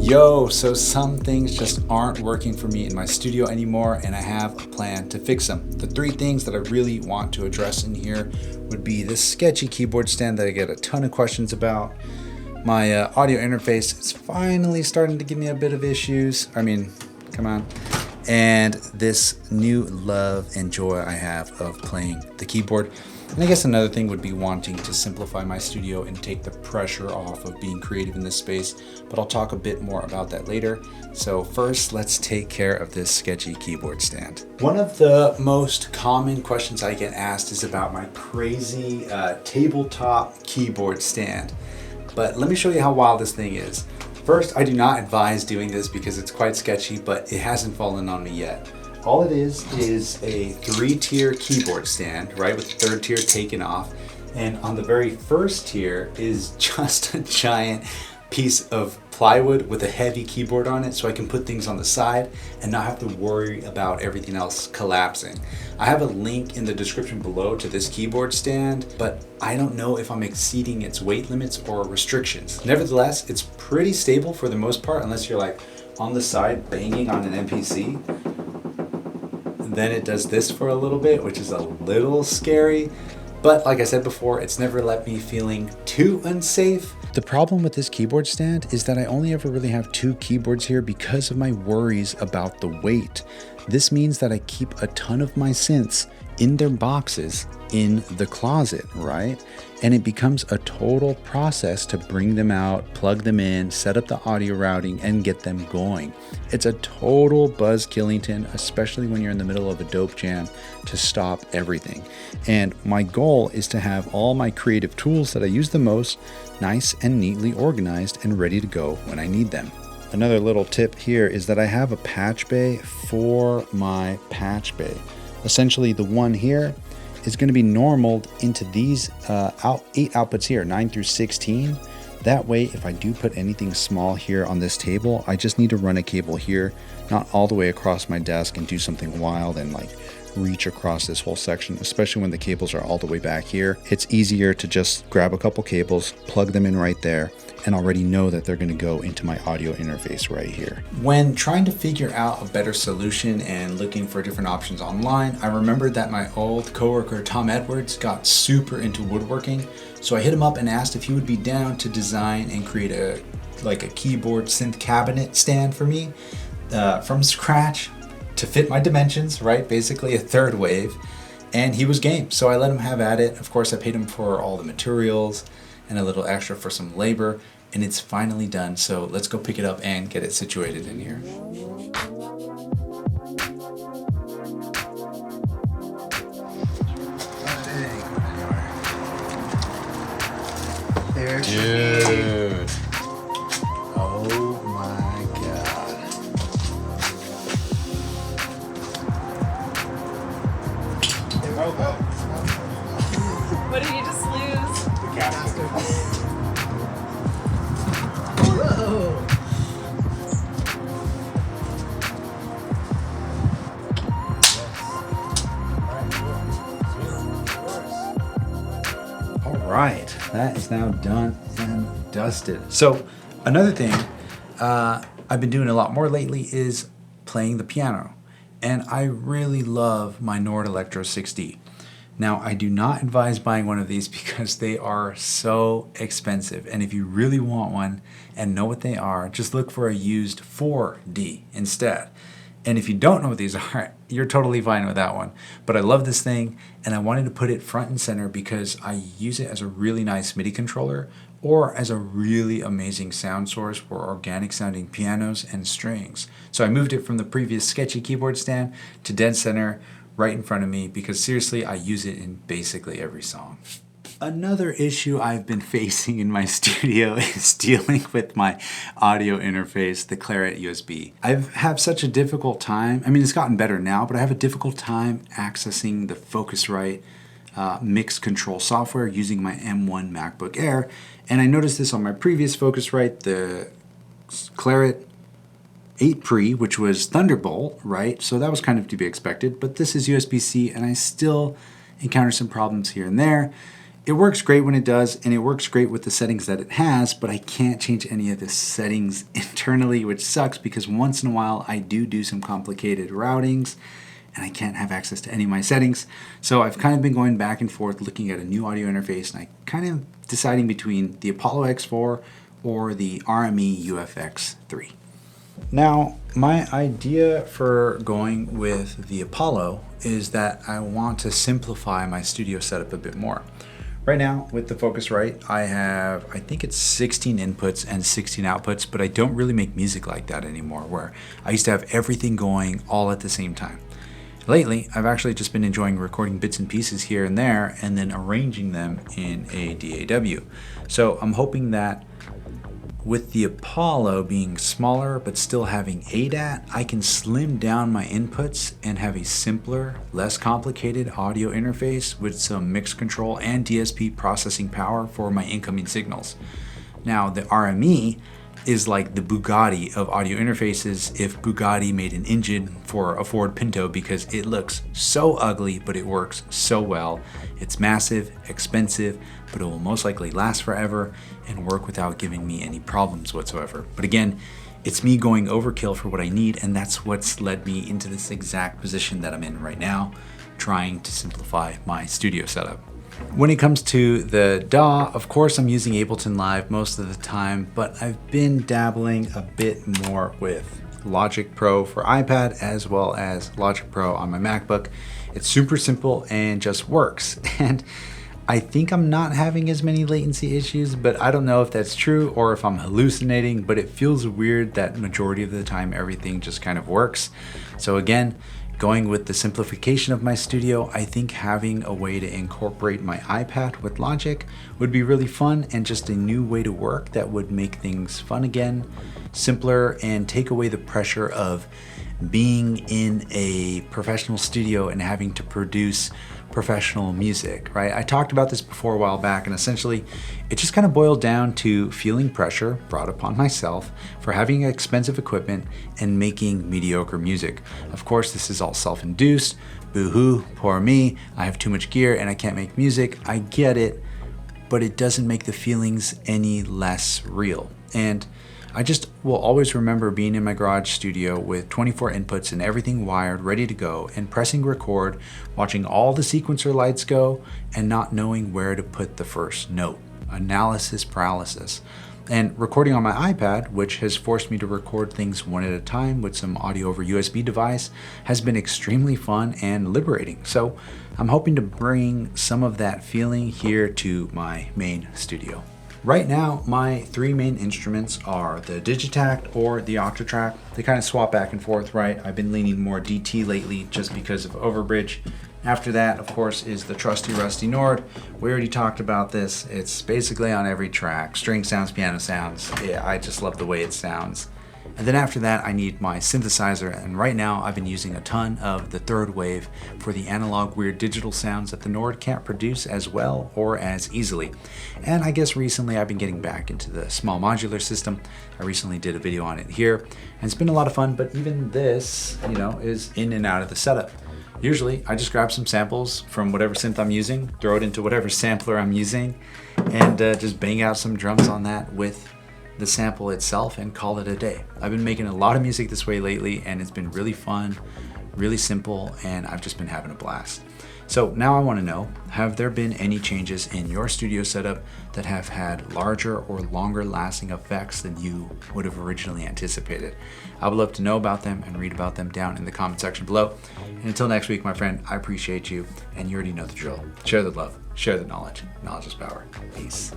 Yo, so some things just aren't working for me in my studio anymore, and I have a plan to fix them. The three things that I really want to address in here would be this sketchy keyboard stand that I get a ton of questions about. My audio interface is finally starting to give me a bit of issues. I mean, come on. And this new love and joy I have of playing the keyboard. And I guess another thing would be wanting to simplify my studio and take the pressure off of being creative in this space, but I'll talk a bit more about that later. So first, let's take care of this sketchy keyboard stand. One of the most common questions I get asked is about my crazy tabletop keyboard stand. But let me show you how wild this thing is. First, I do not advise doing this because it's quite sketchy, but it hasn't fallen on me yet. All it is a 3-tier keyboard stand, right, with the 3rd tier taken off. And on the very first tier is just a giant piece of plywood with a heavy keyboard on it so I can put things on the side and not have to worry about everything else collapsing. I have a link in the description below to this keyboard stand, but I don't know if I'm exceeding its weight limits or restrictions. Nevertheless, it's pretty stable for the most part, unless you're like on the side banging on an MPC. Then it does this for a little bit, which is a little scary. But like I said before, it's never left me feeling too unsafe. The problem with this keyboard stand is that I only ever really have 2 keyboards here because of my worries about the weight. This means that I keep a ton of my synths in their boxes in the closet, right? And it becomes a total process to bring them out, plug them in, set up the audio routing, and get them going. It's a total Buzz Killington, especially when you're in the middle of a dope jam, to stop everything. And my goal is to have all my creative tools that I use the most nice and neatly organized and ready to go when I need them. Another little tip here is that I have a patch bay for my patch bay. Essentially, the one here is going to be normaled into these 8 outputs here, 9 through 16. That way, if I do put anything small here on this table, I just need to run a cable here, not all the way across my desk and do something wild and like reach across this whole section, especially when the cables are all the way back here. It's easier to just grab a couple cables, plug them in right there, and already know that they're going to go into my audio interface right here. When trying to figure out a better solution and looking for different options online, I remembered that my old coworker Tom Edwards got super into woodworking. So I hit him up and asked if he would be down to design and create a keyboard synth cabinet stand for me from scratch to fit my dimensions, right? Basically a 3rd wave. And he was game. So I let him have at it. Of course, I paid him for all the materials and a little extra for some labor, and it's finally done. So let's go pick it up and get it situated in here. There she is. Oh my God. What did you just lose? The caster. Whoa. All right, that is now done and dusted. So another thing I've been doing a lot more lately is playing the piano. And I really love my Nord Electro 6D. Now, I do not advise buying one of these because they are so expensive. And if you really want one and know what they are, just look for a used 4D instead. And if you don't know what these are, you're totally fine with that one. But I love this thing, and I wanted to put it front and center because I use it as a really nice MIDI controller or as a really amazing sound source for organic sounding pianos and strings. So I moved it from the previous sketchy keyboard stand to dead center right in front of me because seriously, I use it in basically every song. Another issue I've been facing in my studio is dealing with my audio interface, the Claret USB. I have such a difficult time. I mean, it's gotten better now, but I have a difficult time accessing the Focusrite mix control software using my M1 MacBook Air. And I noticed this on my previous Focusrite, the Claret 8 Pre, which was Thunderbolt, right? So that was kind of to be expected, but this is USB-C and I still encounter some problems here and there. It works great when it does, and it works great with the settings that it has, but I can't change any of the settings internally, which sucks because once in a while I do some complicated routings and I can't have access to any of my settings. So I've kind of been going back and forth looking at a new audio interface, and I kind of deciding between the Apollo X4 or the RME UFX3. Now, my idea for going with the Apollo is that I want to simplify my studio setup a bit more. Right now, with the Focusrite, I think it's 16 inputs and 16 outputs, but I don't really make music like that anymore, where I used to have everything going all at the same time. Lately, I've actually just been enjoying recording bits and pieces here and there and then arranging them in a DAW. So I'm hoping that with the Apollo being smaller but still having ADAT, I can slim down my inputs and have a simpler, less complicated audio interface with some mix control and DSP processing power for my incoming signals. Now, the RME is like the Bugatti of audio interfaces if Bugatti made an engine for a Ford Pinto, because it looks so ugly but it works so well. It's massive, expensive, but it will most likely last forever and work without giving me any problems whatsoever. But again, it's me going overkill for what I need, and that's what's led me into this exact position that I'm in right now, trying to simplify my studio setup. When it comes to the DAW, of course I'm using Ableton Live most of the time, but I've been dabbling a bit more with Logic Pro for iPad as well as Logic Pro on my MacBook. It's super simple and just works. And I think I'm not having as many latency issues, but I don't know if that's true or if I'm hallucinating, but it feels weird that majority of the time everything just kind of works. So again, going with the simplification of my studio, I think having a way to incorporate my iPad with Logic would be really fun and just a new way to work that would make things fun again, simpler, and take away the pressure of being in a professional studio and having to produce professional music, right? I talked about this before a while back, and essentially it just kind of boiled down to feeling pressure brought upon myself for having expensive equipment and making mediocre music. Of course, this is all self-induced. Boo-hoo, poor me. I have too much gear and I can't make music. I get it, but it doesn't make the feelings any less real. And I just will always remember being in my garage studio with 24 inputs and everything wired, ready to go, and pressing record, watching all the sequencer lights go, and not knowing where to put the first note. Analysis paralysis. And recording on my iPad, which has forced me to record things one at a time with some audio over USB device, has been extremely fun and liberating. So I'm hoping to bring some of that feeling here to my main studio. Right now, my three main instruments are the Digitact or the Octatrack. They kind of swap back and forth, right? I've been leaning more DT lately just because of Overbridge. After that, of course, is the trusty Rusty Nord. We already talked about this. It's basically on every track. String sounds, piano sounds. Yeah, I just love the way it sounds. And then after that, I need my synthesizer, and right now I've been using a ton of the Third Wave for the analog weird digital sounds that the Nord can't produce as well or as easily. And I guess recently I've been getting back into the small modular system. I recently did a video on it here, and it's been a lot of fun, but even this, is in and out of the setup. Usually I just grab some samples from whatever synth I'm using, throw it into whatever sampler I'm using, and just bang out some drums on that with the sample itself and call it a day. I've been making a lot of music this way lately, and it's been really fun, really simple, and I've just been having a blast. So now I want to know, have there been any changes in your studio setup that have had larger or longer lasting effects than you would have originally anticipated? I would love to know about them and read about them down in the comment section below. And until next week, my friend, I appreciate you, and you already know the drill. Share the love, share the knowledge. Knowledge is power. Peace.